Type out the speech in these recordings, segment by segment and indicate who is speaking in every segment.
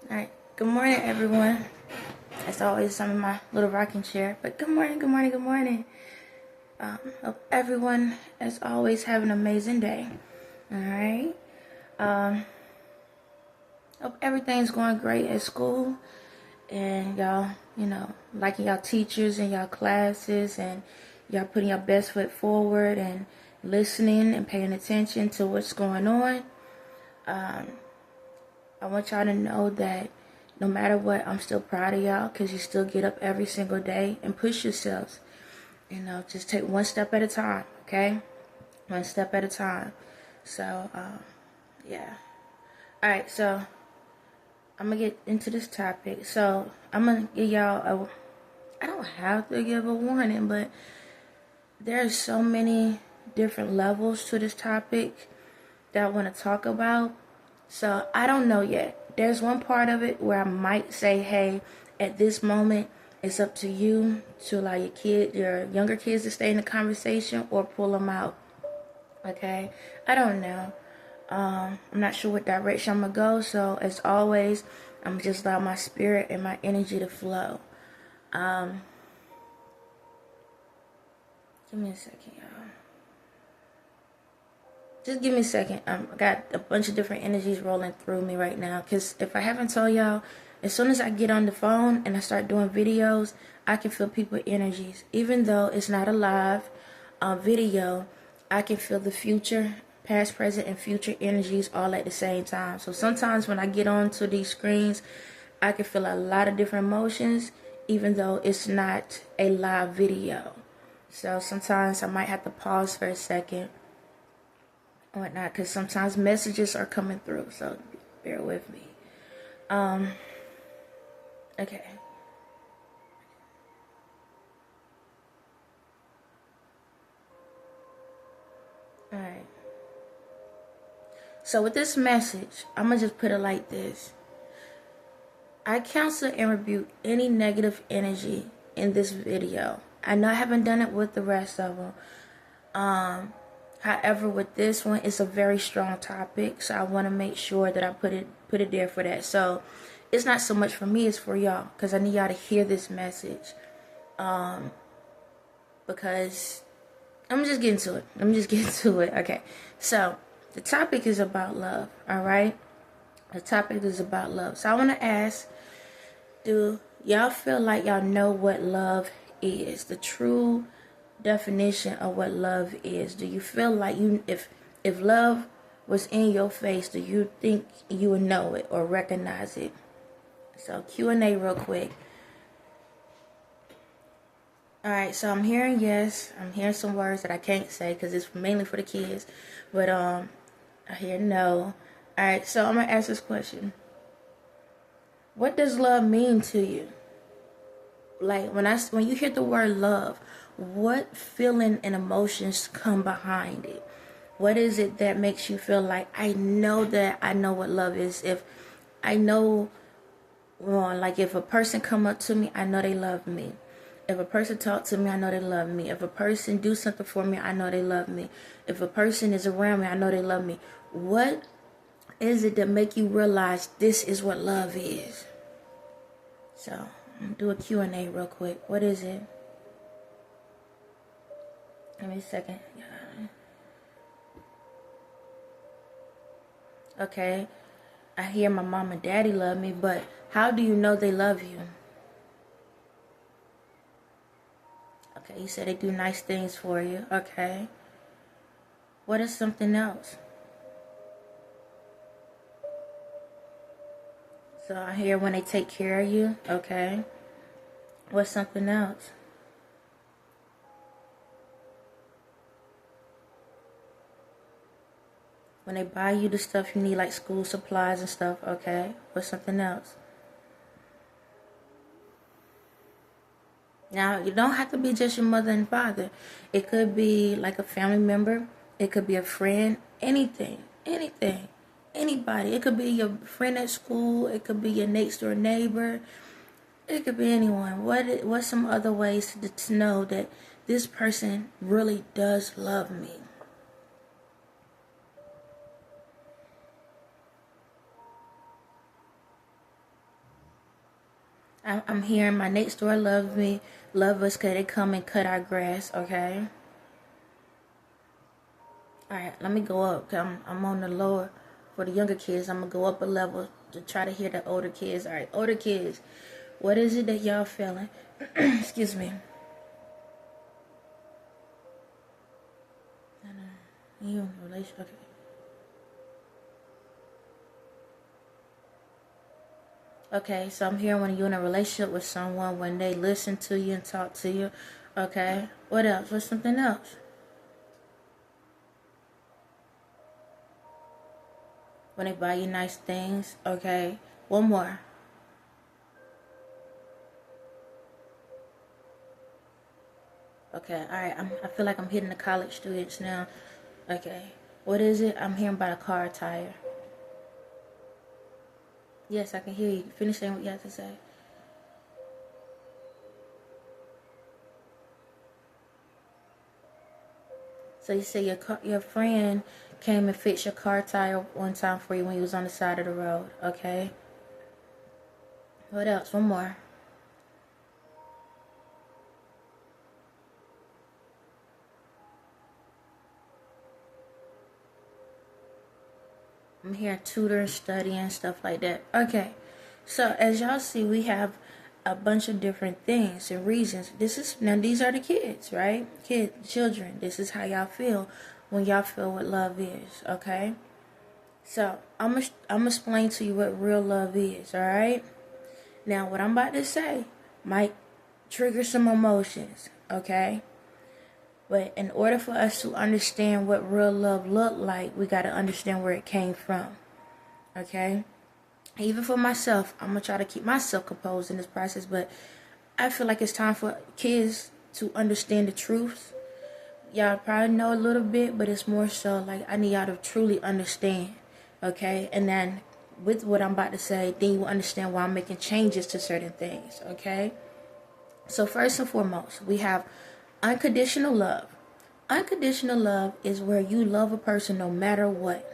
Speaker 1: Alright, good morning everyone. As always, I'm in my little rocking chair, but good morning, good morning, good morning. Hope everyone, as always, have an amazing day. Alright, hope everything's going great at school, and y'all, liking y'all teachers and y'all classes, and y'all putting your best foot forward and listening and paying attention to what's going on. I want y'all to know that no matter what, I'm still proud of y'all because you still get up every single day and push yourselves. Just take one step at a time, okay? One step at a time. So, yeah. Alright, so I'm going to get into this topic. So, I'm going to give y'all I don't have to give a warning, but there are so many different levels to this topic that I want to talk about. So I don't know yet. There's one part of it where I might say, hey, at this moment, it's up to you to allow your younger kids to stay in the conversation or pull them out. Okay? I don't know. I'm not sure what direction I'm going to go. So as always, I'm just allow my spirit and my energy to flow. Give me a second, y'all. Just give me a second. I got a bunch of different energies rolling through me right now. Because if I haven't told y'all, as soon as I get on the phone and I start doing videos, I can feel people's energies. Even though it's not a live video, I can feel the future, past, present, and future energies all at the same time. So sometimes when I get onto these screens, I can feel a lot of different emotions, even though it's not a live video. So sometimes I might have to pause for a second or whatnot, because sometimes messages are coming through, so bear with me. Okay. Alright. So with this message, I'm going to just put it like this. I counsel and rebuke any negative energy in this video. I know I haven't done it with the rest of them. However, with this one, it's a very strong topic, so I want to make sure that I put it there for that. So it's not so much for me, it's for y'all, because I need y'all to hear this message. Because I'm just getting to it. Okay, so the topic is about love, all right? The topic is about love. So I want to ask, do y'all feel like y'all know what love is? The true definition of what love is. Do you feel like if love was in your face, do you think you would know it or recognize it? So Q&A real quick. Alright, so I'm hearing yes. I'm hearing some words that I can't say because it's mainly for the kids. But I hear no. Alright, so I'm going to ask this question. What does love mean to you? Like when you hear the word love, what feeling and emotions come behind it? What is it that makes you feel like I know what love is? If I know, well, like if a person come up to me, I know they love me. If a person talk to me, I know they love me. If a person do something for me, I know they love me. If a person is around me, I know they love me. What is it that make you realize this is what love is? So, I'm gonna do a Q&A real quick. What is it? Give me a second. Okay. I hear my mom and daddy love me, but how do you know they love you? Okay, you said they do nice things for you. Okay. What is something else? So I hear when they take care of you. Okay. What's something else? When they buy you the stuff you need, like school supplies and stuff. Okay. What's something else? Now, you don't have to be just your mother and father. It could be like a family member. It could be a friend. Anything. Anybody. It could be your friend at school. It could be your next door neighbor. It could be anyone. What's some other ways to know that this person really does love me? I'm hearing my next door love us, cause they come and cut our grass. Okay. All right, let me go up. Cause I'm on the lower for the younger kids. I'm gonna go up a level to try to hear the older kids. All right, older kids, what is it that y'all feeling? Excuse me. You in a relationship? Okay. Okay, so I'm hearing when you're in a relationship with someone, when they listen to you and talk to you. Okay, what else? What's something else? When they buy you nice things. Okay, one more. Okay, all right. I feel like I'm hitting the college students now. Okay, what is it? I'm hearing about a car tire. Yes, I can hear you. Finish saying what you have to say. So you say your friend came and fixed your car tire one time for you when you was on the side of the road. Okay. What else? One more. I'm here tutoring, studying, stuff like that. Okay. So as y'all see, we have a bunch of different things and reasons. These are the kids, right? Children. This is how y'all feel when y'all feel what love is, okay? So I'm gonna explain to you what real love is, all right? Now, what I'm about to say might trigger some emotions, okay? But in order for us to understand what real love looked like, we got to understand where it came from, okay? Even for myself, I'm going to try to keep myself composed in this process, but I feel like it's time for kids to understand the truth. Y'all probably know a little bit, but it's more so like I need y'all to truly understand, okay? And then with what I'm about to say, then you will understand why I'm making changes to certain things, okay? So first and foremost, we have unconditional love. Unconditional love is where you love a person no matter what.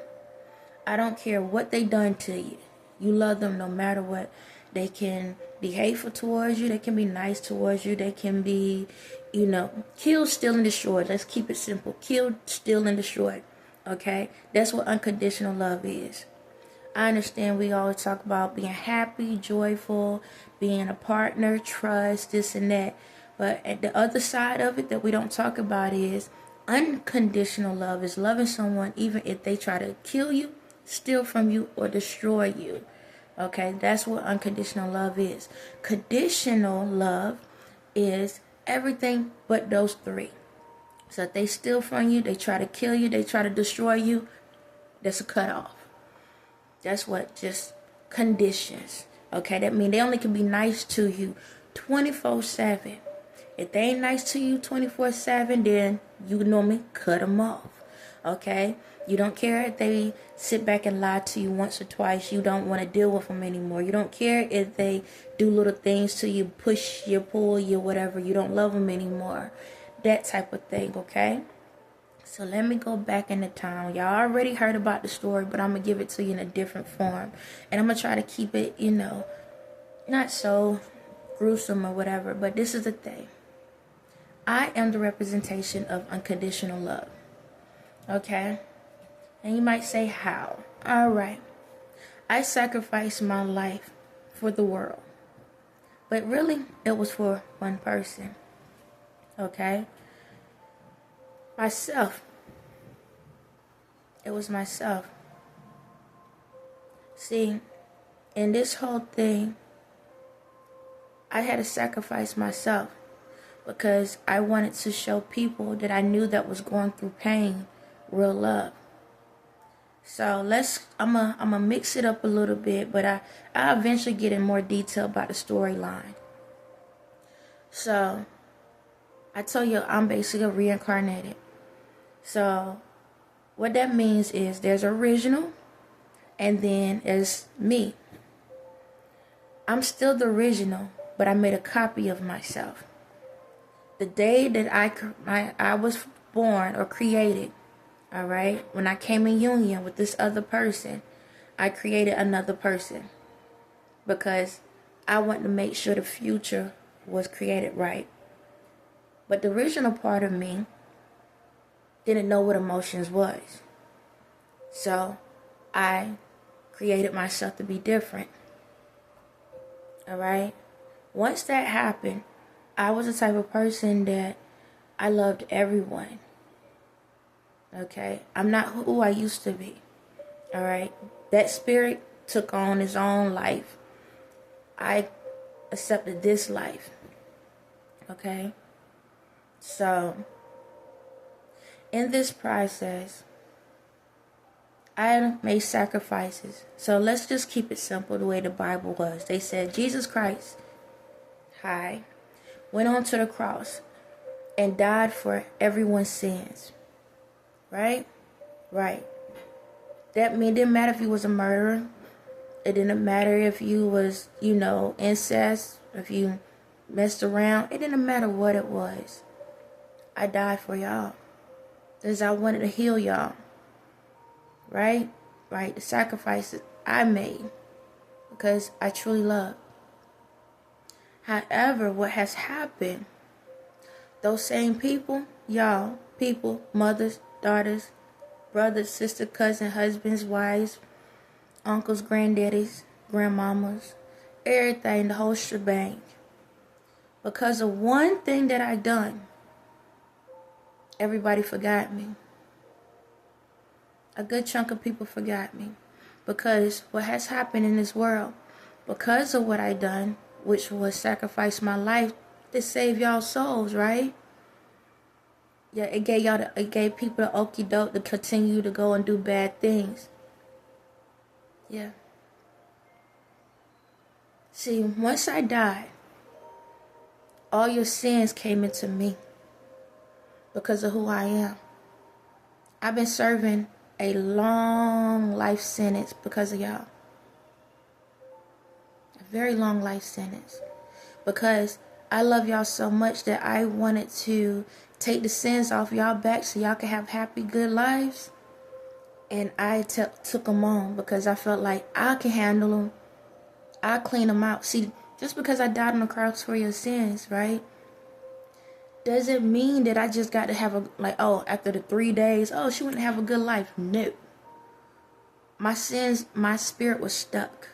Speaker 1: I don't care what they done to you. You love them no matter what. They can be hateful towards you. They can be nice towards you. They can be, killed, steal, and destroyed. Let's keep it simple. Killed, steal, and destroyed. Okay? That's what unconditional love is. I understand we always talk about being happy, joyful, being a partner, trust, this and that. But at the other side of it that we don't talk about is unconditional love is loving someone even if they try to kill you, steal from you, or destroy you. Okay, that's what unconditional love is. Conditional love is everything but those three. So if they steal from you, they try to kill you, they try to destroy you, that's a cutoff. That's what just conditions. Okay, that means they only can be nice to you 24/7. If they ain't nice to you 24/7, then you normally cut them off. Okay? You don't care if they sit back and lie to you once or twice. You don't want to deal with them anymore. You don't care if they do little things to you, push you, pull you, whatever. You don't love them anymore. That type of thing, okay? So let me go back into time. Y'all already heard about the story, but I'm going to give it to you in a different form. And I'm going to try to keep it, not so gruesome or whatever. But this is the thing. I am the representation of unconditional love. Okay? And you might say, how? Alright. I sacrificed my life for the world. But really, it was for one person. Okay? Myself. It was myself. See, in this whole thing, I had to sacrifice myself because I wanted to show people that I knew that was going through pain, real love. So I'm gonna mix it up a little bit, but I'll eventually get in more detail about the storyline. So I told you I'm basically reincarnated. So what that means is there's original and then there's me. I'm still the original, but I made a copy of myself. The day that I was born or created, all right, when I came in union with this other person, I created another person because I wanted to make sure the future was created right. But the original part of me didn't know what emotions was. So I created myself to be different. Alright? Once that happened, I was the type of person that I loved everyone. Okay? I'm not who I used to be. Alright? That spirit took on its own life. I accepted this life. Okay? So, in this process, I made sacrifices. So let's just keep it simple the way the Bible was. They said Jesus Christ, went on to the cross and died for everyone's sins. Right? Right. That mean it didn't matter if you was a murderer. It didn't matter if you was, incest, if you messed around. It didn't matter what it was. I died for y'all. Because I wanted to heal y'all. Right? Right. The sacrifices I made. Because I truly love. However, what has happened, those same people, y'all, people, mothers, daughters, brothers, sisters, cousins, husbands, wives, uncles, granddaddies, grandmamas, everything, the whole shebang. Because of one thing that I done, everybody forgot me. A good chunk of people forgot me. Because what has happened in this world, because of what I done, which was sacrifice my life to save y'all souls, right? Yeah, it gave people the okie doke to continue to go and do bad things. Yeah. See, once I died, all your sins came into me because of who I am. I've been serving a long life sentence because of y'all. A very long life sentence. Because I love y'all so much that I wanted to take the sins off y'all back so y'all can have happy, good lives. And I took them on because I felt like I can handle them. I'll clean them out. See, just because I died on the cross for your sins, right? Doesn't mean that I just got to have after the 3 days, she wouldn't have a good life. No. My sins, my spirit was stuck.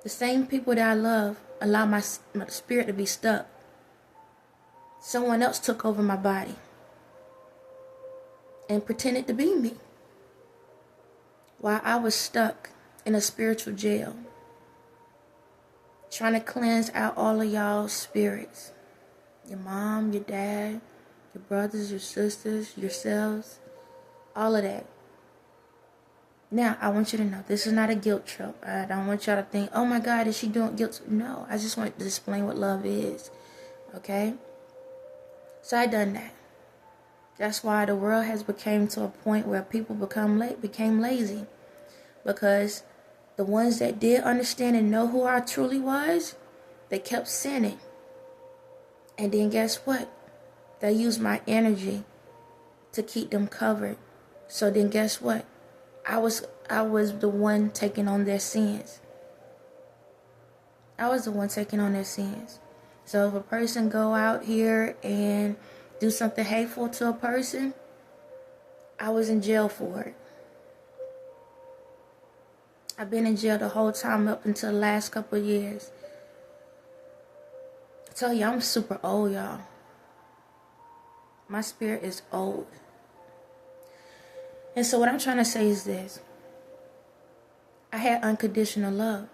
Speaker 1: The same people that I love allow my spirit to be stuck. Someone else took over my body and pretended to be me while I was stuck in a spiritual jail, trying to cleanse out all of y'all's spirits. Your mom, your dad, your brothers, your sisters, yourselves, all of that. Now, I want you to know, this is not a guilt trip. I don't want y'all to think, oh my God, is she doing guilt? No, I just want to explain what love is. Okay? So I done that. That's why the world has become to a point where people became lazy. Because the ones that did understand and know who I truly was, they kept sinning. And then guess what? They used my energy to keep them covered. So then guess what? I was the one taking on their sins. I was the one taking on their sins. So if a person go out here and do something hateful to a person, I was in jail for it. I've been in jail the whole time up until the last couple of years. I tell you, I'm super old, y'all. My spirit is old. And so what I'm trying to say is this. I had unconditional love.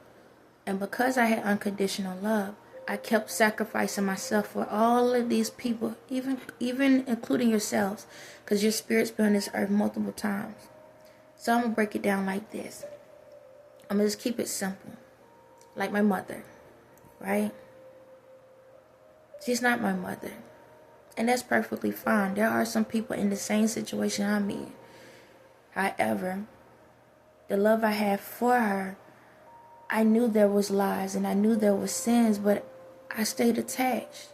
Speaker 1: And because I had unconditional love, I kept sacrificing myself for all of these people, even including yourselves, because your spirit's been on this earth multiple times. So I'm going to break it down like this. I'm going to just keep it simple. Like my mother, right? She's not my mother. And that's perfectly fine. There are some people in the same situation I'm in. However, the love I had for her, I knew there was lies and I knew there was sins, but I stayed attached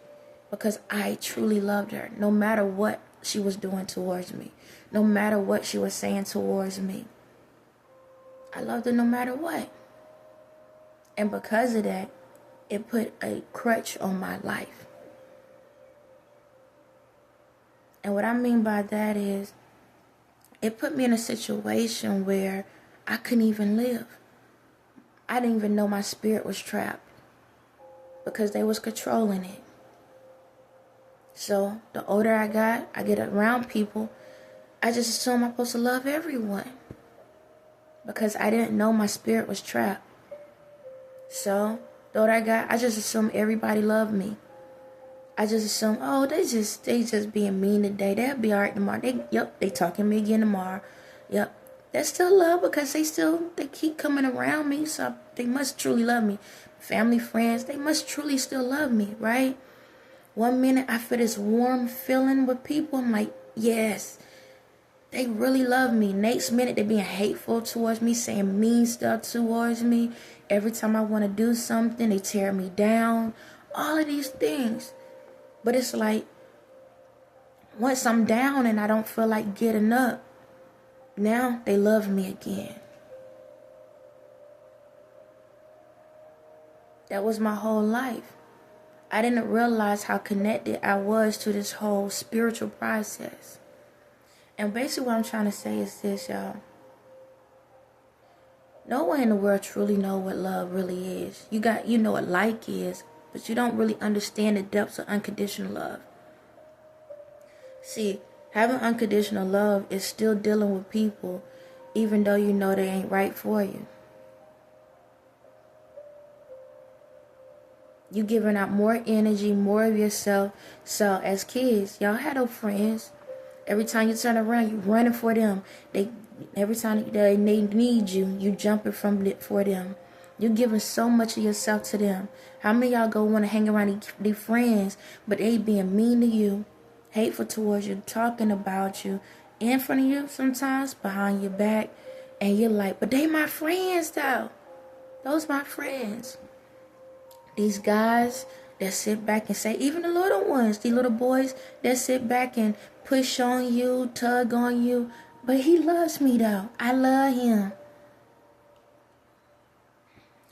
Speaker 1: because I truly loved her, no matter what she was doing towards me, no matter what she was saying towards me. I loved her no matter what. And because of that, it put a crutch on my life. And what I mean by that is, it put me in a situation where I couldn't even live. I didn't even know my spirit was trapped because they was controlling it. So the older I get around people, I just assume I'm supposed to love everyone because I didn't know my spirit was trapped. So the older I got, I just assumed everybody loved me. I just assumed, oh, they just being mean today. They'll be alright tomorrow. They talking to me again tomorrow. Yep. That's still love because they keep coming around me, so they must truly love me. Family, friends, they must truly still love me, right? One minute I feel this warm feeling with people. I'm like, yes, they really love me. Next minute they're being hateful towards me, saying mean stuff towards me. Every time I want to do something, they tear me down. All of these things. But it's like, once I'm down and I don't feel like getting up, now they love me again. That was my whole life. I didn't realize how connected I was to this whole spiritual process. And basically what I'm trying to say is this, y'all. No one in the world truly know what love really is. You know what like is, but you don't really understand the depths of unconditional love. See, having unconditional love is still dealing with people even though you know they ain't right for you. You giving out more energy, more of yourself. So as kids, y'all had no friends. Every time you turn around, you running for them. Every time they need you, you jumping for them. You giving so much of yourself to them. How many of y'all go want to hang around these friends, but they being mean to you, hateful towards you, talking about you, in front of you sometimes, behind your back, and you're like, but they my friends though. Those my friends. These guys that sit back and say, even the little ones, the little boys that sit back and push on you, tug on you, but he loves me though. I love him.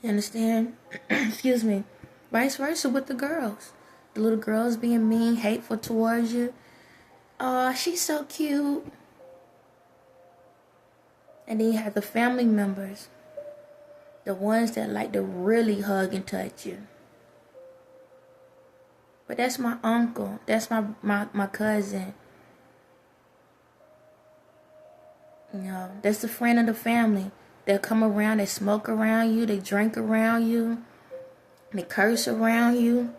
Speaker 1: You understand? Excuse me. Vice versa with the girls. The little girls being mean, hateful towards you. Oh, she's so cute. And then you have the family members. The ones that like to really hug and touch you. But that's my uncle. That's my cousin. You know, that's the friend of the family. They'll come around, they smoke around you, they drink around you, they curse around you.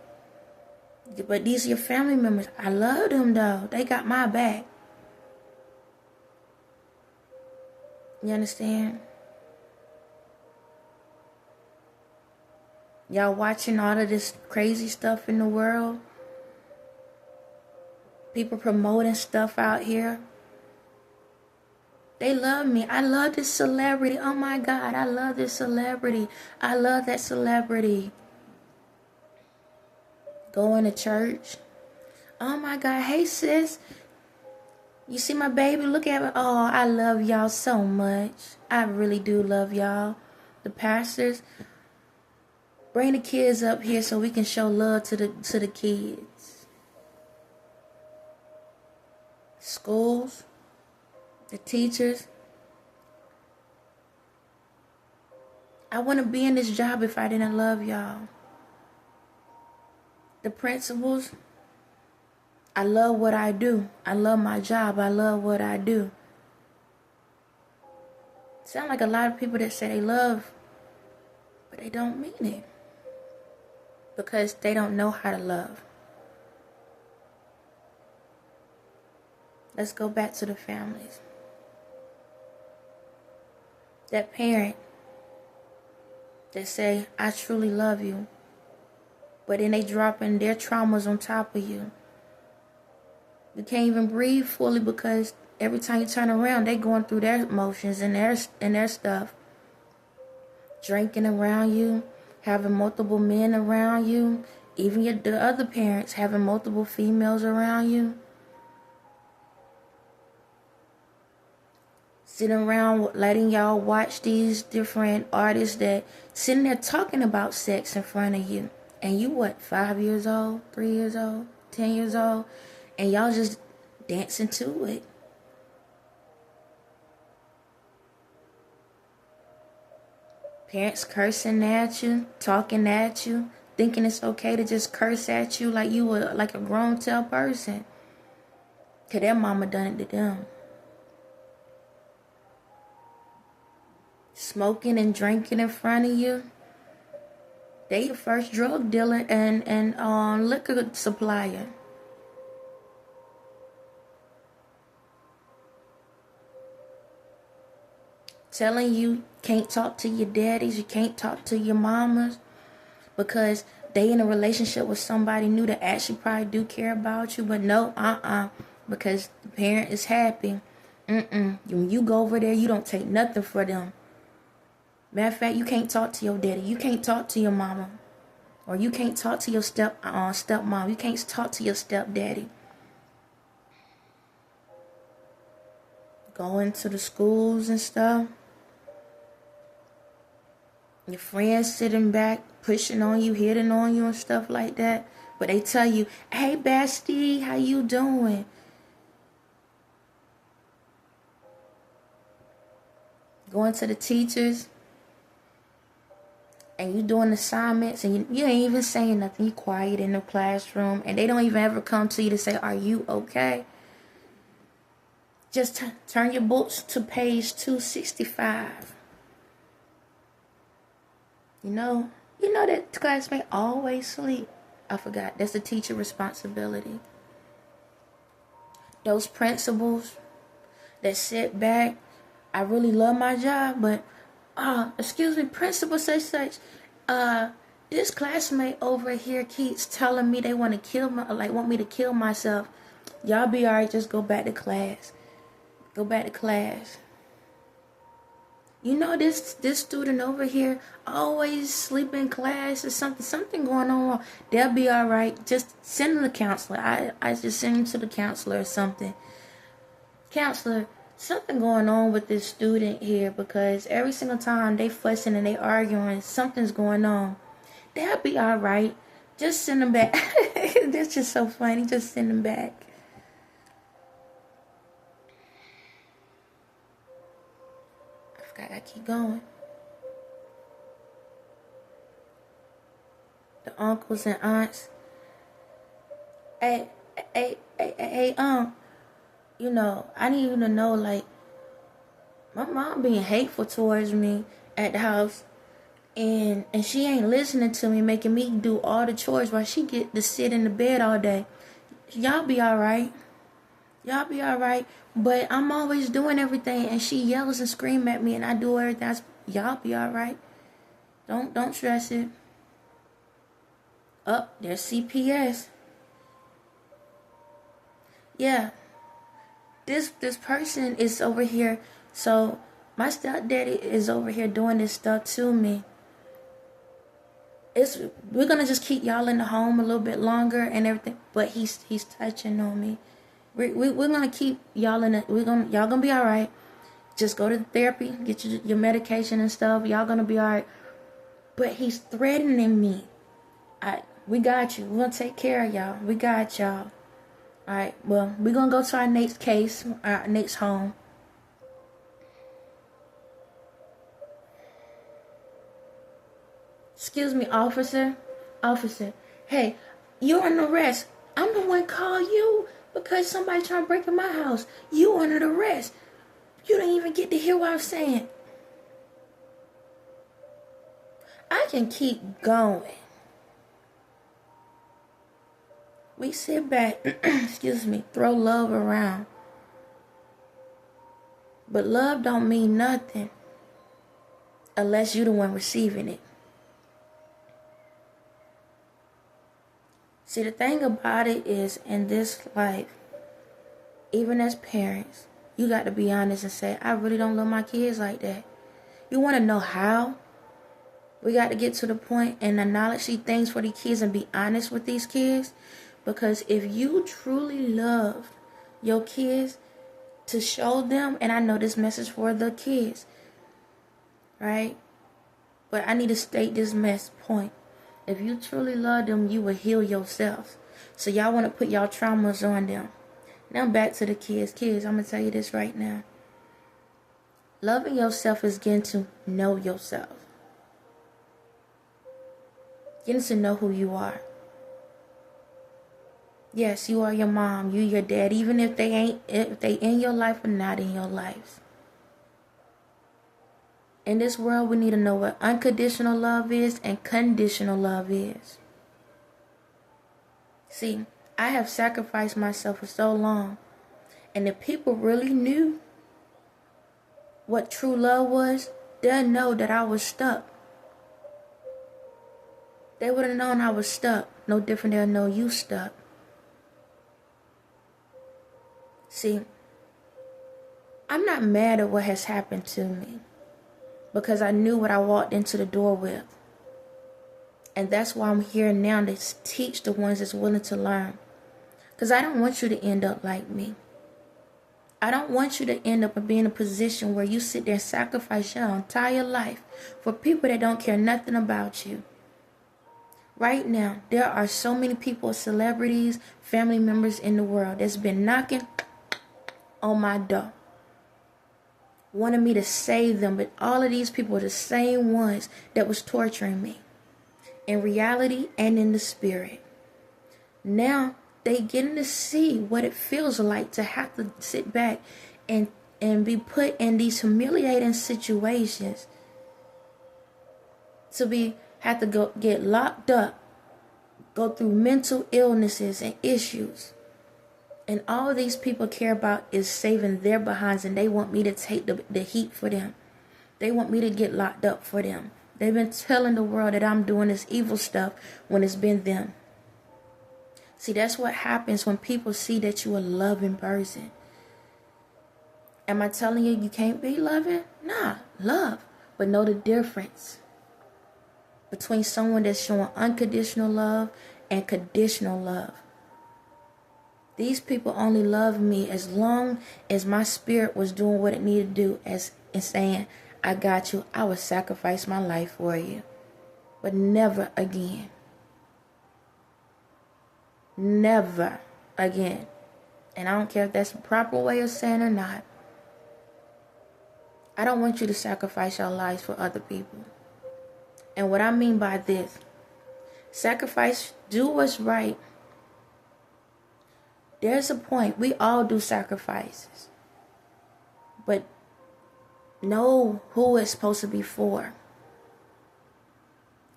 Speaker 1: But these are your family members. I love them though. They got my back. You understand? Y'all watching all of this crazy stuff in the world? People promoting stuff out here. They love me. I love this celebrity. Oh my God, I love this celebrity. I love that celebrity. Going to church. Oh my God, hey sis. You see my baby? Look at her. Oh, I love y'all so much. I really do love y'all. The pastors, bring the kids up here so we can show love to the kids. Schools, the teachers. I wouldn't be in this job if I didn't love y'all. The principals, I love what I do. I love my job. I love what I do. Sound like a lot of people that say they love, but they don't mean it. Because they don't know how to love. Let's go back to the families. That parent that say, I truly love you, but then they dropping their traumas on top of you. You can't even breathe fully because every time you turn around, they going through their emotions and their stuff. Drinking around you, having multiple men around you, even the other parents having multiple females around you. sitting around letting y'all watch these different artists that sitting there talking about sex in front of you. And you what, 5 years old, 3 years old, 10 years old, and y'all just dancing to it. Parents cursing at you, talking at you, thinking it's okay to just curse at you like you were like a grown tell person. Cause their mama done it to them. Smoking and drinking in front of you. They your first drug dealer and liquor supplier. Telling you can't talk to your daddies, you can't talk to your mamas because they in a relationship with somebody new that actually probably do care about you, but no, because the parent is happy. When you go over there, you don't take nothing for them. Matter of fact, you can't talk to your daddy, you can't talk to your mama, or you can't talk to your stepmom, you can't talk to your stepdaddy. Going to the schools and stuff. Your friends sitting back, pushing on you, hitting on you and stuff like that. But they tell you, hey, bestie, how you doing? Going to the teachers, and you doing assignments, and you ain't even saying nothing. You quiet in the classroom, and they don't even ever come to you to say, are you okay? Just turn your books to page 265. You know that classmate always sleep. I forgot. That's the teacher responsibility. Those principals that sit back. I really love my job, but excuse me, principal such. This classmate over here keeps telling me they want me to kill myself. Y'all be alright. Just go back to class. Go back to class. You know this student over here always sleep in class or something going on wrong. They'll be all right. Just send them to the counselor. I just send them to the counselor or something. Counselor, something going on with this student here because every single time they fussing and they arguing, something's going on. They'll be all right. Just send them back. That's just so funny. Just send them back. I keep going. The uncles and aunts. Hey, you know, I need you to know, like, my mom being hateful towards me at the house, and she ain't listening to me, making me do all the chores while she get to sit in the bed all day. Y'all be all right. Y'all be all right. But I'm always doing everything, and she yells and screams at me, and I do everything. Y'all be all right. Don't stress it. There's CPS. Yeah. This person is over here. So my stepdaddy is over here doing this stuff to me. We're gonna just keep y'all in the home a little bit longer and everything. But he's touching on me. We're gonna keep y'all in it. Y'all gonna be all right. Just go to therapy, get your medication and stuff. Y'all gonna be all right. But he's threatening me. We got you. We're gonna take care of y'all. We got y'all. All right. Well, we're gonna go to our next case, our next home. Excuse me, officer. Officer. Hey, you're under arrest. I'm the one call you. Because somebody trying to break in my house. You under arrest. You don't even get to hear what I'm saying. I can keep going. We sit back, excuse me, throw love around. But love don't mean nothing unless you're the one receiving it. See, the thing about it is, in this life, even as parents, you got to be honest and say, I really don't love my kids like that. You want to know how? We got to get to the point and acknowledge these things for the kids and be honest with these kids. Because if you truly love your kids, to show them, and I know this message for the kids, right? But I need to state this point. If you truly love them, you will heal yourself. So y'all want to put y'all traumas on them. Now back to the kids. Kids, I'm going to tell you this right now. Loving yourself is getting to know yourself. Getting to know who you are. Yes, you are your mom, you your dad, even if they in your life or not in your life. In this world, we need to know what unconditional love is and conditional love is. See, I have sacrificed myself for so long. And if people really knew what true love was, they'll know that I was stuck. They would have known I was stuck. No different, they'll know you stuck. See, I'm not mad at what has happened to me, because I knew what I walked into the door with. And that's why I'm here now, to teach the ones that's willing to learn. Because I don't want you to end up like me. I don't want you to end up and be in a position where you sit there and sacrifice your entire life for people that don't care nothing about you. Right now, there are so many people, celebrities, family members in the world that's been knocking on my door, wanted me to save them, but all of these people are the same ones that was torturing me, in reality and in the spirit. Now they getting to see what it feels like to have to sit back and be put in these humiliating situations, to have to go get locked up, go through mental illnesses and issues. And all these people care about is saving their behinds, and they want me to take the heat for them. They want me to get locked up for them. They've been telling the world that I'm doing this evil stuff when it's been them. See, that's what happens when people see that you're a loving person. Am I telling you can't be loving? Nah, love. But know the difference between someone that's showing unconditional love and conditional love. These people only loved me as long as my spirit was doing what it needed to do, and saying, I got you, I will sacrifice my life for you. But never again. Never again. And I don't care if that's the proper way of saying or not. I don't want you to sacrifice your lives for other people. And what I mean by this, sacrifice, do what's right. There's a point. We all do sacrifices. But know who it's supposed to be for.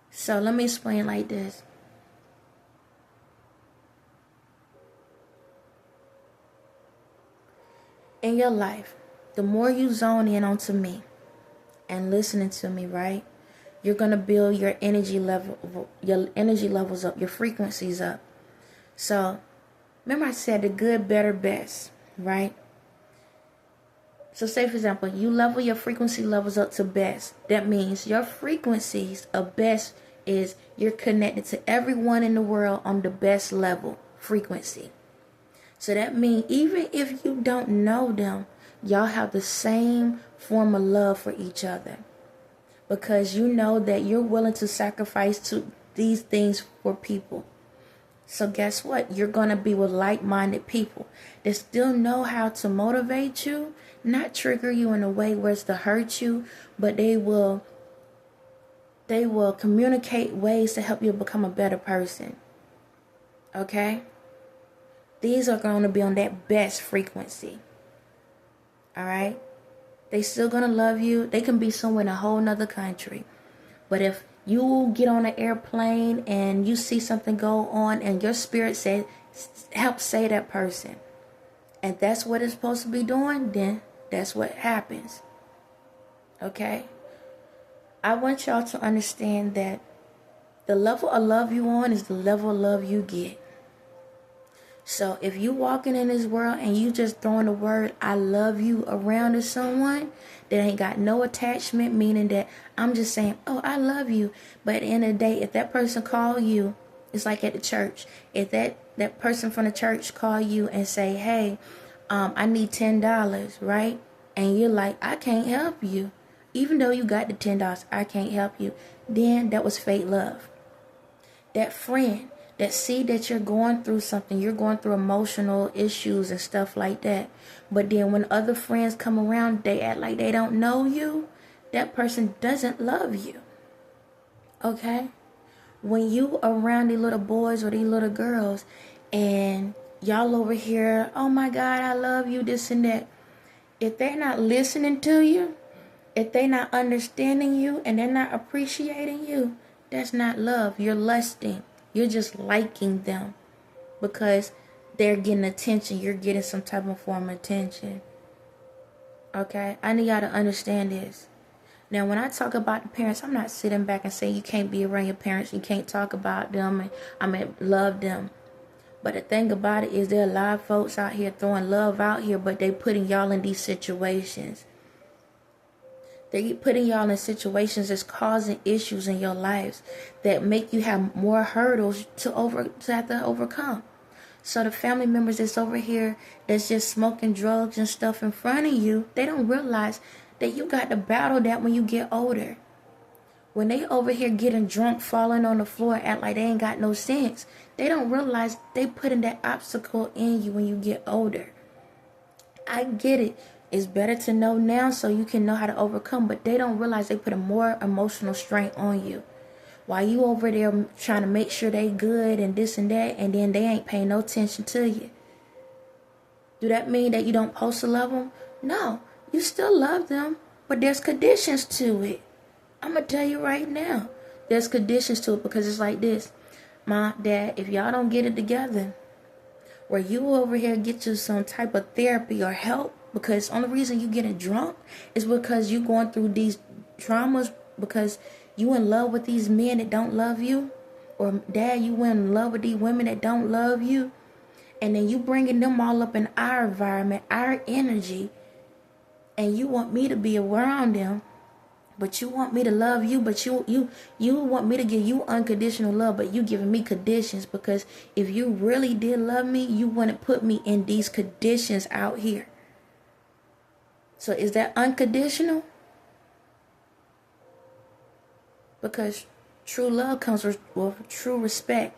Speaker 1: So let me explain like this. In your life, the more you zone in onto me and listening to me, right? You're going to build your energy levels up, your frequencies up. So remember I said the good, better, best, right? So say, for example, you level your frequency levels up to best. That means your frequencies of best is you're connected to everyone in the world on the best level frequency. So that means even if you don't know them, y'all have the same form of love for each other. Because you know that you're willing to sacrifice to these things for people. So guess what? You're going to be with like-minded people that still know how to motivate you, not trigger you in a way where it's to hurt you, but they will communicate ways to help you become a better person. Okay? These are going to be on that best frequency. All right? They still going to love you. They can be somewhere in a whole nother country. But if you get on an airplane and you see something go on and your spirit says, help save that person, and that's what it's supposed to be doing, then that's what happens. Okay? I want y'all to understand that the level of love you on is the level of love you get. So if you walking in this world and you just throwing the word I love you around to someone that ain't got no attachment, meaning that I'm just saying, oh, I love you. But at the end of the day, if that person call you, it's like at the church. If that person from the church call you and say, hey, I need $10, right? And you're like, I can't help you. Even though you got the $10, I can't help you. Then that was fake love. That friend that see that you're going through something, you're going through emotional issues and stuff like that. But then when other friends come around, they act like they don't know you. That person doesn't love you. Okay? When you around these little boys or these little girls and y'all over here, oh my God, I love you, this and that. If they're not listening to you, if they're not understanding you and they're not appreciating you, that's not love. You're lusting. You're just liking them because they're getting attention. You're getting some type of form of attention. Okay? I need y'all to understand this. Now, when I talk about the parents, I'm not sitting back and saying you can't be around your parents. You can't talk about them and love them. But the thing about it is there are a lot of folks out here throwing love out here, but they putting y'all in these situations. They putting y'all in situations that's causing issues in your lives that make you have more hurdles to have to overcome. So the family members that's over here that's just smoking drugs and stuff in front of you, they don't realize that you got to battle that when you get older. When they over here getting drunk, falling on the floor, act like they ain't got no sense, they don't realize they putting that obstacle in you when you get older. I get it. It's better to know now so you can know how to overcome, but they don't realize they put a more emotional strain on you. While you over there trying to make sure they good and this and that, and then they ain't paying no attention to you. Do that mean that you don't supposed to love them? No, you still love them, but there's conditions to it. I'm going to tell you right now, there's conditions to it because it's like this. Mom, Dad, if y'all don't get it together, where you over here get you some type of therapy or help, because the only reason you getting drunk is because you going through these traumas, because you in love with these men that don't love you, or Dad, you in love with these women that don't love you, and then you bringing them all up in our environment, our energy, and you want me to be around them, but you want me to love you, but you want me to give you unconditional love, but you giving me conditions, because if you really did love me, you wouldn't put me in these conditions out here. So is that unconditional? Because true love comes with true respect.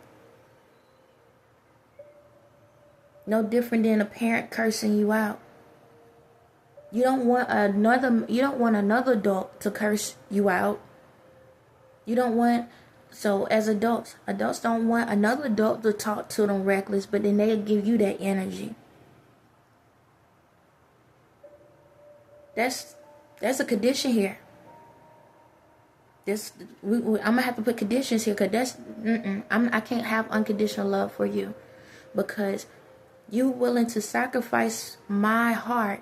Speaker 1: No different than a parent cursing you out. You don't want another adult to curse you out. So as adults don't want another adult to talk to them reckless, but then they'll give you that energy. That's a condition here. I'm gonna have to put conditions here, because I can't have unconditional love for you, because you willing to sacrifice my heart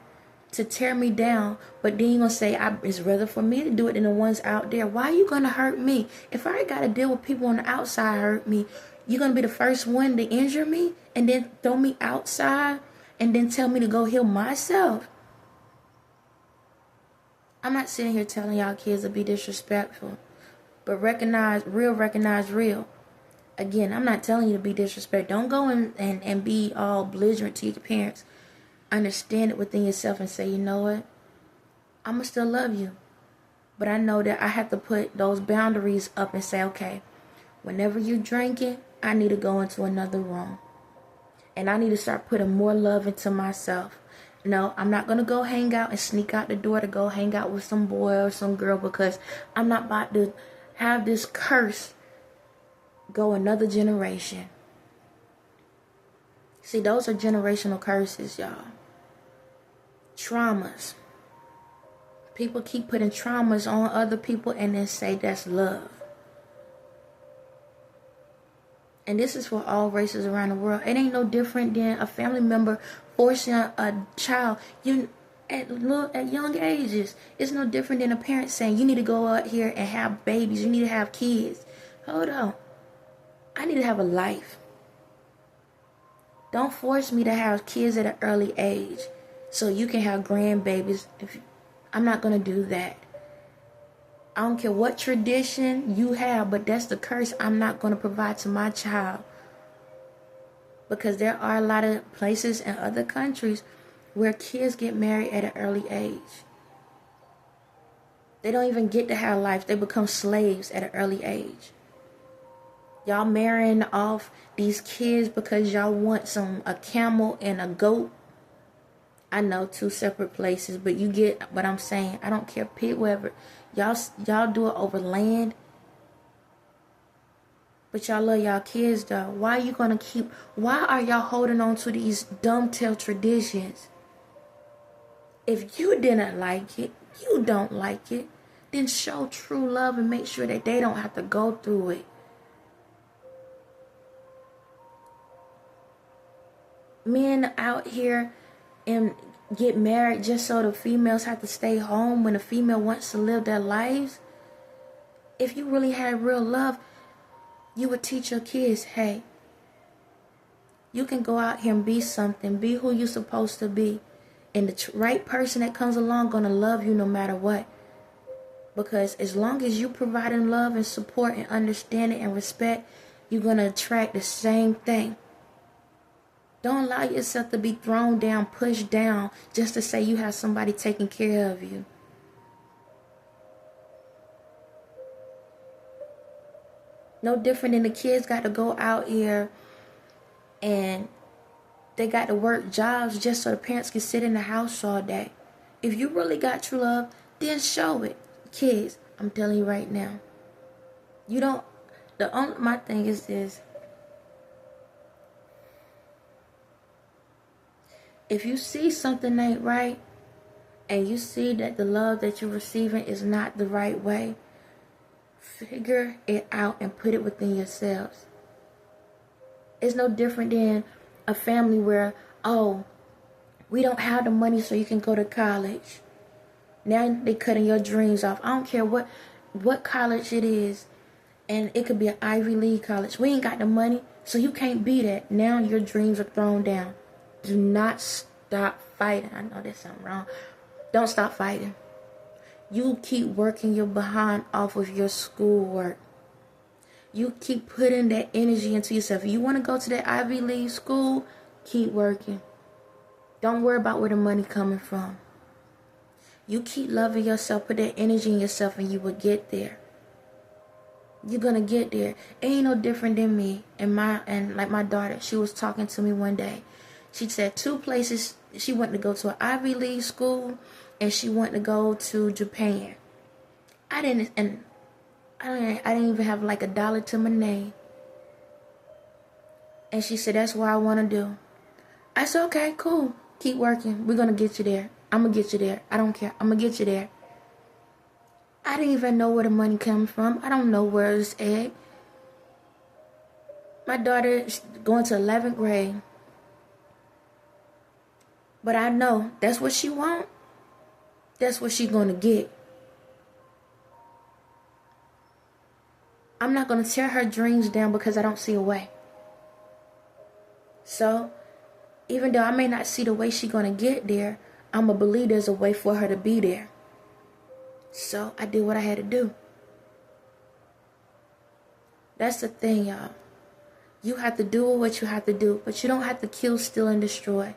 Speaker 1: to tear me down, but then you're gonna say it's rather for me to do it than the ones out there. Why are you gonna hurt me? If I gotta deal with people on the outside hurt me, you're gonna be the first one to injure me and then throw me outside and then tell me to go heal myself. I'm not sitting here telling y'all kids to be disrespectful, but recognize real. Again, I'm not telling you to be disrespectful. Don't go and be all belligerent to your parents. Understand it within yourself and say, you know what? I'm going to still love you. But I know that I have to put those boundaries up and say, okay, whenever you're drinking, I need to go into another room. And I need to start putting more love into myself. No, I'm not going to go hang out and sneak out the door to go hang out with some boy or some girl, because I'm not about to have this curse go another generation. See, those are generational curses, y'all. Traumas. People keep putting traumas on other people and then say that's love. And this is for all races around the world. It ain't no different than a family member forcing a child at young ages. It's no different than a parent saying, you need to go out here and have babies. You need to have kids. Hold on. I need to have a life. Don't force me to have kids at an early age so you can have grandbabies. I'm not going to do that. I don't care what tradition you have, but that's the curse I'm not going to provide to my child. Because there are a lot of places in other countries where kids get married at an early age. They don't even get to have life. They become slaves at an early age. Y'all marrying off these kids because y'all want a camel and a goat. I know, 2 separate places, but you get what I'm saying. I don't care, pick wherever. Y'all do it over land. But y'all love y'all kids though. Why are y'all holding on to these dumb-tail traditions? If you didn't like it, you don't like it, then show true love and make sure that they don't have to go through it. Men out here and get married just so the females have to stay home when the female wants to live their lives. If you really had real love, you would teach your kids, hey, you can go out here and be something, be who you're supposed to be. And the right person that comes along gonna love you no matter what. Because as long as you providing love and support and understanding and respect, you're gonna attract the same thing. Don't allow yourself to be thrown down, pushed down, just to say you have somebody taking care of you. No different than the kids got to go out here and they got to work jobs just so the parents can sit in the house all day. If you really got true love, then show it. Kids, I'm telling you right now. My thing is this. If you see something ain't right, and you see that the love that you're receiving is not the right way, figure it out and put it within yourselves. It's no different than a family where, we don't have the money so you can go to college. Now they cutting your dreams off. I don't care what college it is. And it could be an Ivy League college. We ain't got the money, so you can't be that. Now your dreams are thrown down. Do not stop fighting. I know there's something wrong. Don't stop fighting. You keep working your behind off of your schoolwork. You keep putting that energy into yourself. If you want to go to that Ivy League school, keep working. Don't worry about where the money coming from. You keep loving yourself, put that energy in yourself, and you will get there. You're gonna get there. It ain't no different than me and like my daughter. She was talking to me one day. She said 2 places she wanted to go to an Ivy League school, and she wanted to go to Japan. I didn't even have like $1 to my name. And she said, that's what I want to do. I said, okay, cool. Keep working. We're going to get you there. I'm going to get you there. I don't care. I'm going to get you there. I didn't even know where the money came from. I don't know where it's at. My daughter's going to 11th grade. But I know that's what she wants. That's what she's going to get. I'm not going to tear her dreams down because I don't see a way. So, even though I may not see the way she's going to get there, I'm going to believe there's a way for her to be there. So, I did what I had to do. That's the thing, y'all. You have to do what you have to do, but you don't have to kill, steal, and destroy.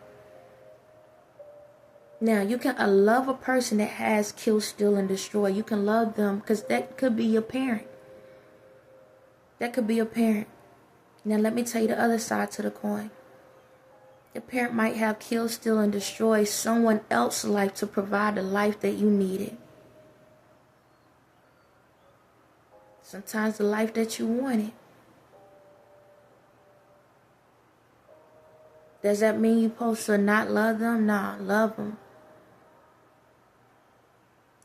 Speaker 1: Now, you can love a person that has kill, steal, and destroy. You can love them because that could be your parent. That could be your parent. Now, let me tell you the other side to the coin. The parent might have kill, steal, and destroy someone else's life to provide the life that you needed. Sometimes the life that you wanted. Does that mean you're supposed to not love them? Nah, love them.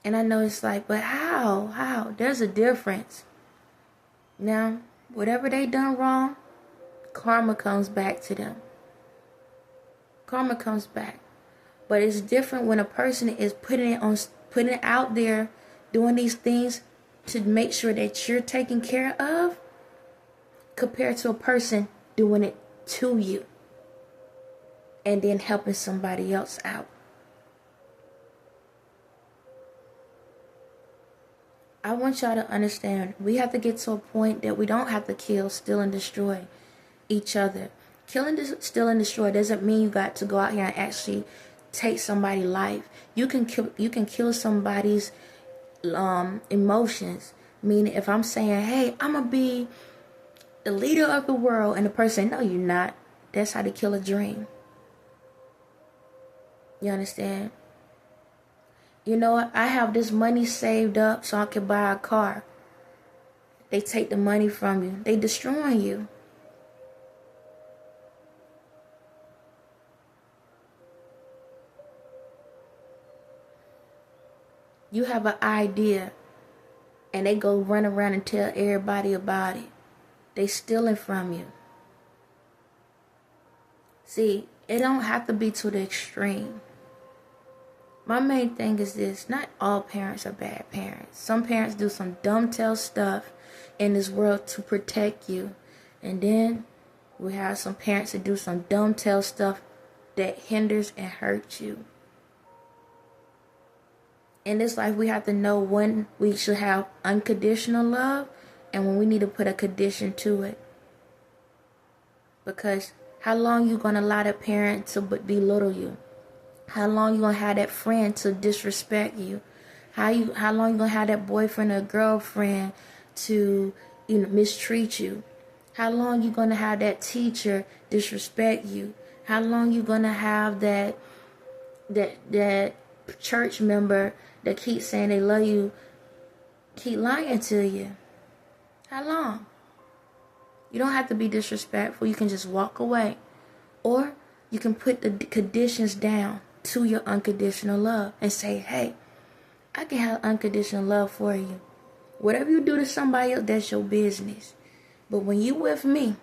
Speaker 1: And I know it's like, but how? How? There's a difference. Now, whatever they done wrong, karma comes back to them. Karma comes back. But it's different when a person is putting it out there, doing these things to make sure that you're taken care of, compared to a person doing it to you and then helping somebody else out. I want y'all to understand, we have to get to a point that we don't have to kill, steal, and destroy each other. Killing, steal, and destroy doesn't mean you got to go out here and actually take somebody's life. You can kill somebody's emotions. Meaning, if I'm saying, hey, I'm gonna be the leader of the world, and the person, no, you're not. That's how to kill a dream. You understand? You know what? I have this money saved up so I can buy a car. They take the money from you. They destroying you. You have an idea, and they go run around and tell everybody about it. They stealing from you. See, it don't have to be to the extreme. My main thing is this: not all parents are bad parents. Some parents do some dumb-tail stuff in this world to protect you. And then we have some parents that do some dumb-tail stuff that hinders and hurts you. In this life, we have to know when we should have unconditional love and when we need to put a condition to it. Because how long you going to allow that parent to belittle you? How long you going to have that friend to disrespect you? How long you going to have that boyfriend or girlfriend to mistreat you? How long you going to have that teacher disrespect you? How long you going to have that church member that keeps saying they love you keep lying to you? How long? You don't have to be disrespectful. You can just walk away. Or you can put the conditions down to your unconditional love and say, hey, I can have unconditional love for you. Whatever you do to somebody else, that's your business. But when you with me,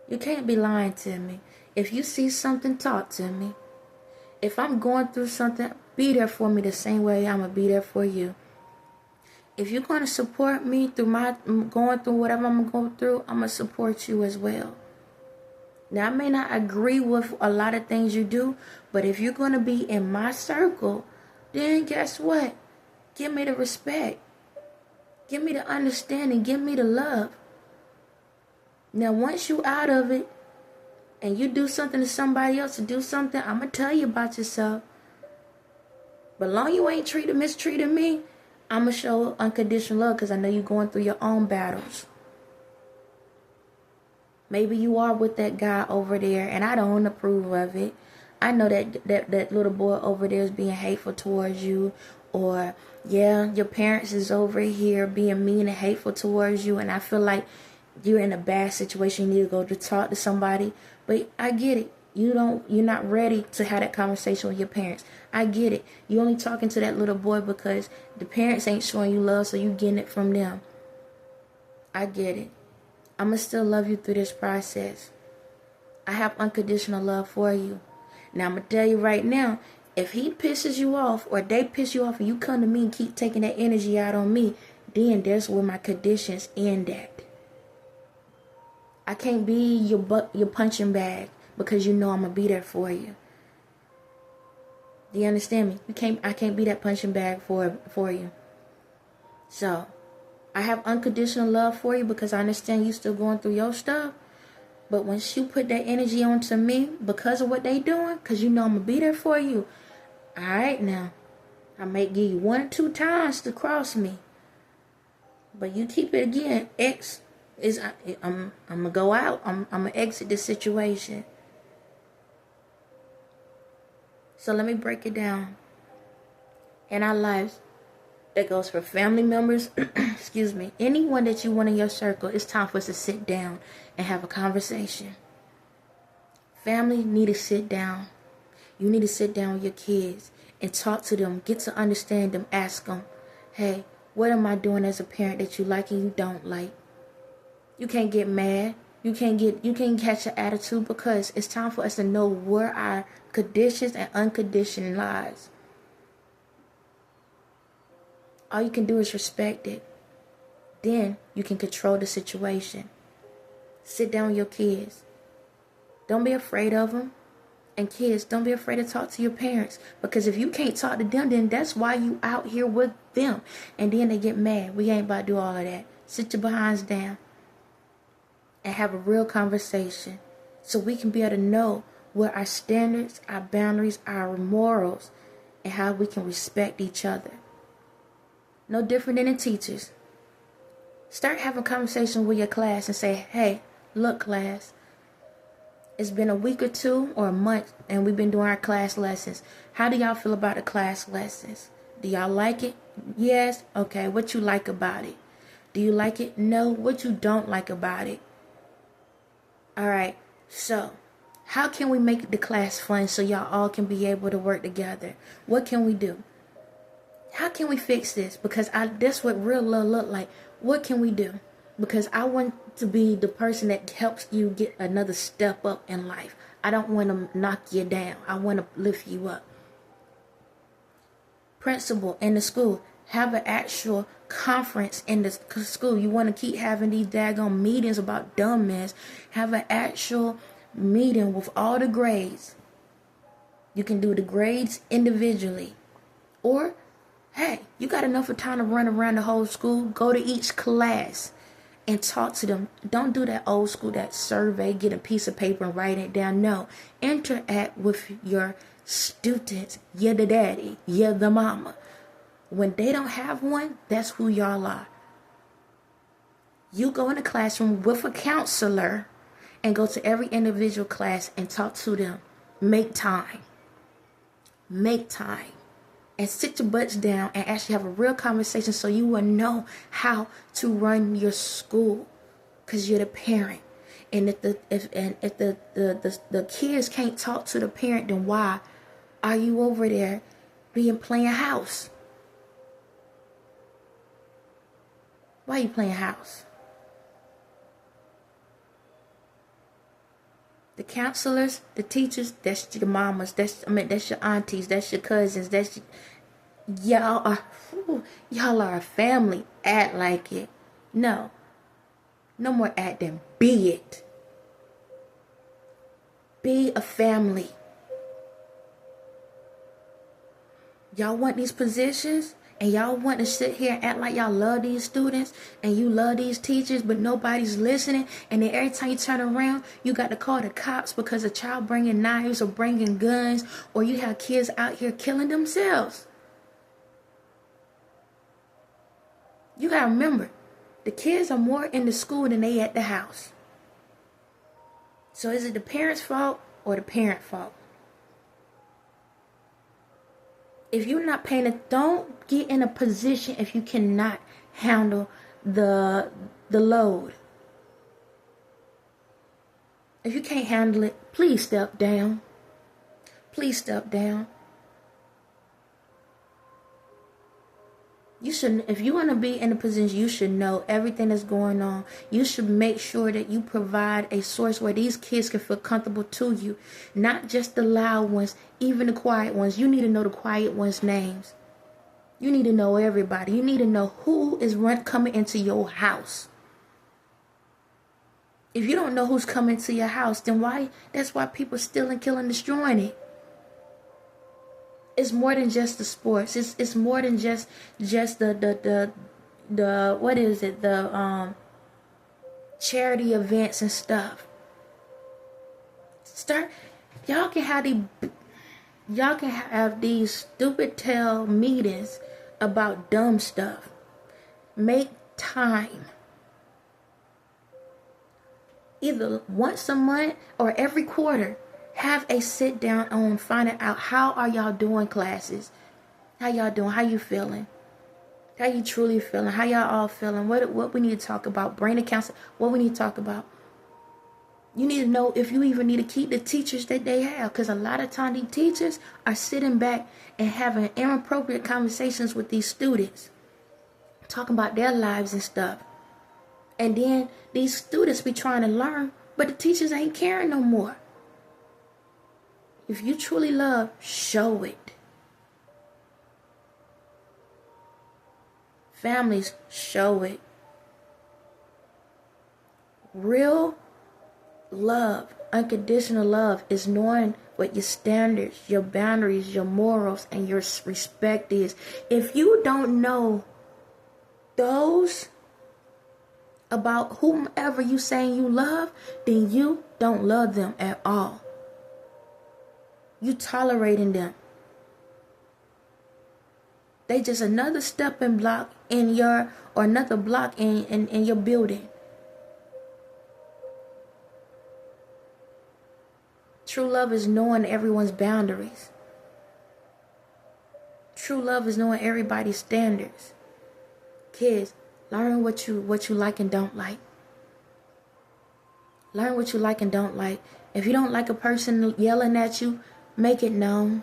Speaker 1: you can't be lying to me. If you see something, talk to me. If I'm going through something, be there for me the same way I'm going to be there for you. If you're going to support me through my going through whatever I'm going through, I'm going to support you as well. Now, I may not agree with a lot of things you do, but if you're going to be in my circle, then guess what? Give me the respect. Give me the understanding. Give me the love. Now, once you out of it and you do something to somebody else to do something, I'm going to tell you about yourself. But long you ain't mistreated me, I'm going to show unconditional love because I know you're going through your own battles. Maybe you are with that guy over there and I don't approve of it. I know that little boy over there is being hateful towards you. Or, yeah, your parents is over here being mean and hateful towards you. And I feel like you're in a bad situation. You need to go to talk to somebody. But I get it. You're not ready to have that conversation with your parents. I get it. You're only talking to that little boy because the parents ain't showing you love, so you getting it from them. I get it. I'm going to still love you through this process. I have unconditional love for you. Now, I'm going to tell you right now, if he pisses you off or they piss you off and you come to me and keep taking that energy out on me, then there's where my conditions end at. I can't be your punching bag because you know I'm going to be there for you. Do you understand me? I can't be that punching bag for you. So, I have unconditional love for you because I understand you still going through your stuff. But once you put that energy onto me because of what they doing, because you know I'm going to be there for you. All right, now. I may give you 1 or 2 times to cross me. But you keep it again. I'm going to go out. I'm going to exit this situation. So let me break it down. In our lives, that goes for family members, excuse me, anyone that you want in your circle, it's time for us to sit down and have a conversation. Family need to sit down. You need to sit down with your kids and talk to them, get to understand them, ask them, hey, what am I doing as a parent that you like and you don't like? You can't get mad. You can't catch an attitude because it's time for us to know where our conditions and unconditioned lies. All you can do is respect it. Then you can control the situation. Sit down with your kids. Don't be afraid of them. And kids, don't be afraid to talk to your parents. Because if you can't talk to them, then that's why you out here with them. And then they get mad. We ain't about to do all of that. Sit your behinds down. And have a real conversation. So we can be able to know where our standards, our boundaries, our morals, and how we can respect each other. No different than the teachers. Start having conversations with your class and say, hey, look, class, it's been a week or two or a month and we've been doing our class lessons. How do y'all feel about the class lessons? Do y'all like it? Yes? Okay, what you like about it? Do you like it? No? What you don't like about it? Alright, so how can we make the class fun so y'all all can be able to work together? What can we do? How can we fix this? Because that's what real love look like. What can we do? Because I want to be the person that helps you get another step up in life. I don't want to knock you down. I want to lift you up. Principal in the school, have an actual conference in the school. You want to keep having these daggone meetings about dumb mess. Have an actual meeting with all the grades. You can do the grades individually. Or, hey, you got enough of time to run around the whole school. Go to each class and talk to them. Don't do that old school, that survey, get a piece of paper and write it down. No, interact with your students. You're the daddy, you're the mama. When they don't have one, that's who y'all are. You go in the classroom with a counselor and go to every individual class and talk to them. Make time. Make time. And sit your butts down and actually have a real conversation so you will know how to run your school, because you're the parent. And if the kids can't talk to the parent, then why are you over there playing house? Why are you playing house? The counselors, the teachers, that's your mamas, that's your aunties, that's your cousins, y'all are a family. Act like it. No more acting. Be it. Be a family. Y'all want these positions? And y'all want to sit here and act like y'all love these students and you love these teachers, but nobody's listening. And then every time you turn around, you got to call the cops because a child bringing knives or bringing guns, or you have kids out here killing themselves. You got to remember, the kids are more in the school than they at the house. So is it the parent's fault or the parent's fault? If you're not paying it, don't get in a position if you cannot handle the load. If you can't handle it, please step down. Please step down. You should, if you want to be in a position, you should know everything that's going on. You should make sure that you provide a source where these kids can feel comfortable to you. Not just the loud ones, even the quiet ones. You need to know the quiet ones' names. You need to know everybody. You need to know who is coming into your house. If you don't know who's coming to your house, then that's why people stealing, killing, destroying it. It's more than just the sports. It's more than just the what is it? The charity events and stuff. Y'all can have these stupid tail meetings about dumb stuff. Make time. Either once a month or every quarter. Have a sit down on finding out how are y'all doing classes. How y'all doing? How you feeling? How you truly feeling? How y'all all feeling? What we need to talk about? Brain accounts. What we need to talk about? You need to know if you even need to keep the teachers that they have. Because a lot of times these teachers are sitting back and having inappropriate conversations with these students. Talking about their lives and stuff. And then these students be trying to learn, but the teachers ain't caring no more. If you truly love, show it. Families, show it. Real love, unconditional love, is knowing what your standards, your boundaries, your morals, and your respect is. If you don't know those about whomever you saying you love, then you don't love them at all. You tolerating them. They just another stepping block in your, or another block in your building. True love is knowing everyone's boundaries. True love is knowing everybody's standards. Kids, learn what you like and don't like. Learn what you like and don't like. If you don't like a person yelling at you, make it known.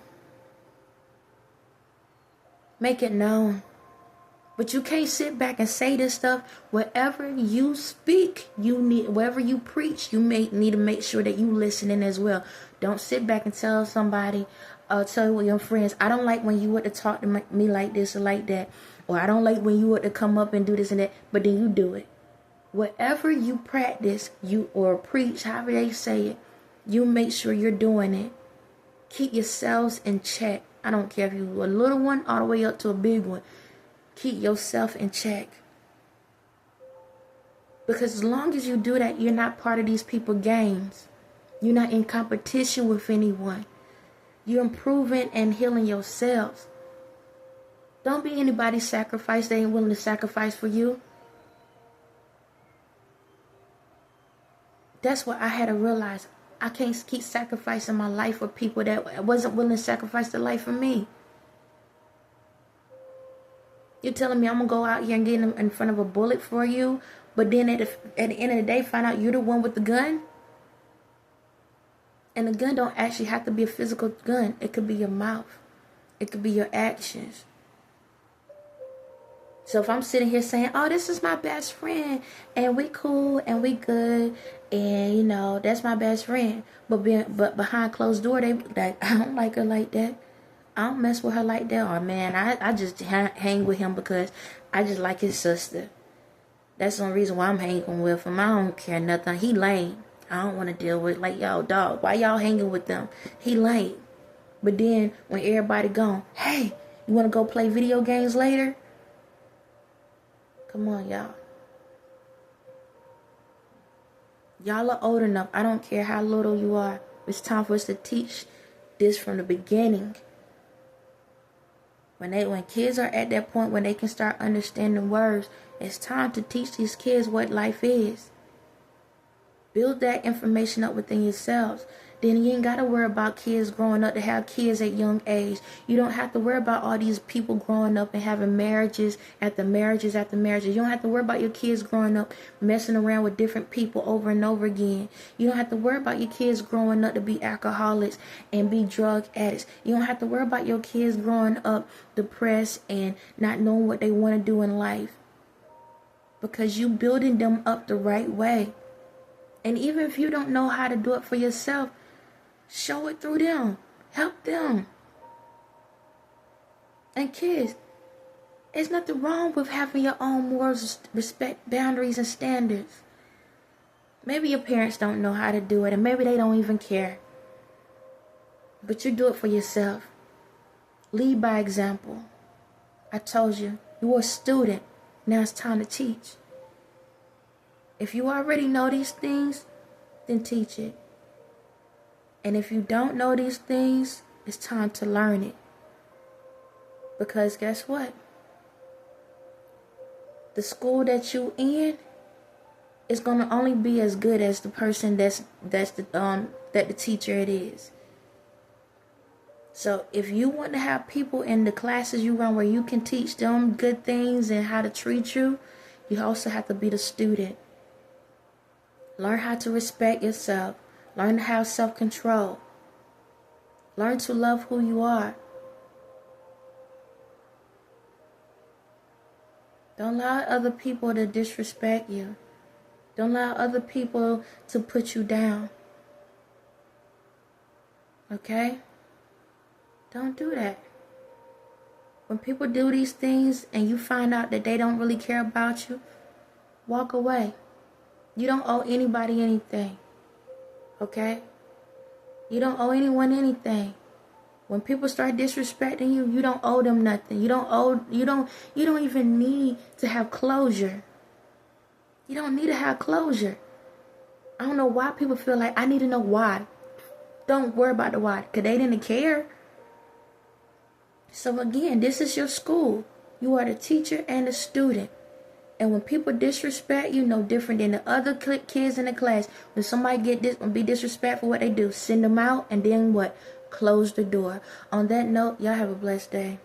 Speaker 1: Make it known. But you can't sit back and say this stuff. Wherever you speak, wherever you preach, you need to make sure that you listening as well. Don't sit back and tell somebody, tell your friends, I don't like when you were to talk to me like this or like that. Or I don't like when you were to come up and do this and that. But then you do it. Whatever you practice, or preach, however they say it, you make sure you're doing it. Keep yourselves in check. I don't care if you're a little one all the way up to a big one. Keep yourself in check. Because as long as you do that, you're not part of these people's games. You're not in competition with anyone. You're improving and healing yourselves. Don't be anybody's sacrifice they ain't willing to sacrifice for you. That's what I had to realize. I can't keep sacrificing my life for people that wasn't willing to sacrifice their life for me. You're telling me I'm going to go out here and get in front of a bullet for you, but then at the end of the day, find out you're the one with the gun? And the gun don't actually have to be a physical gun. It could be your mouth. It could be your actions. So if I'm sitting here saying, oh, this is my best friend, and we cool, and we good, and, that's my best friend. But behind closed door, they like, I don't like her like that. I don't mess with her like that. Or, man, I just hang with him because I just like his sister. That's the only reason why I'm hanging with him. I don't care nothing. He lame. I don't want to deal with, like, y'all, dog. Why y'all hanging with them? He lame. But then when everybody gone, hey, you want to go play video games later? Come on, y'all. Y'all are old enough. I don't care how little you are. It's time for us to teach this from the beginning. When kids are at that point when they can start understanding words, it's time to teach these kids what life is. Build that information up within yourselves. Then you ain't got to worry about kids growing up to have kids at young age. You don't have to worry about all these people growing up and having marriages after marriages after marriages. You don't have to worry about your kids growing up messing around with different people over and over again. You don't have to worry about your kids growing up to be alcoholics and be drug addicts. You don't have to worry about your kids growing up depressed and not knowing what they want to do in life. Because you building them up the right way. And even if you don't know how to do it for yourself, show it through them. Help them. And kids, there's nothing wrong with having your own morals, respect, boundaries, and standards. Maybe your parents don't know how to do it, and maybe they don't even care. But you do it for yourself. Lead by example. I told you, you are a student. Now it's time to teach. If you already know these things, then teach it. And if you don't know these things, it's time to learn it. Because guess what? The school that you in is gonna only be as good as the person that the teacher it is. So if you want to have people in the classes you run where you can teach them good things and how to treat you, you also have to be the student. Learn how to respect yourself. Learn to have self-control. Learn to love who you are. Don't allow other people to disrespect you. Don't allow other people to put you down. Okay? Don't do that. When people do these things and you find out that they don't really care about you, walk away. You don't owe anybody anything. Okay? You don't owe anyone anything. When people start disrespecting you, you don't owe them nothing. You don't even need to have closure. You don't need to have closure. I don't know why people feel like I need to know why. Don't worry about the why, because they didn't care. So again, this is your school. You are the teacher and the student. And when people disrespect you, no different than the other kids in the class. When somebody be disrespectful, what they do, send them out, and then what? Close the door. On that note, y'all have a blessed day.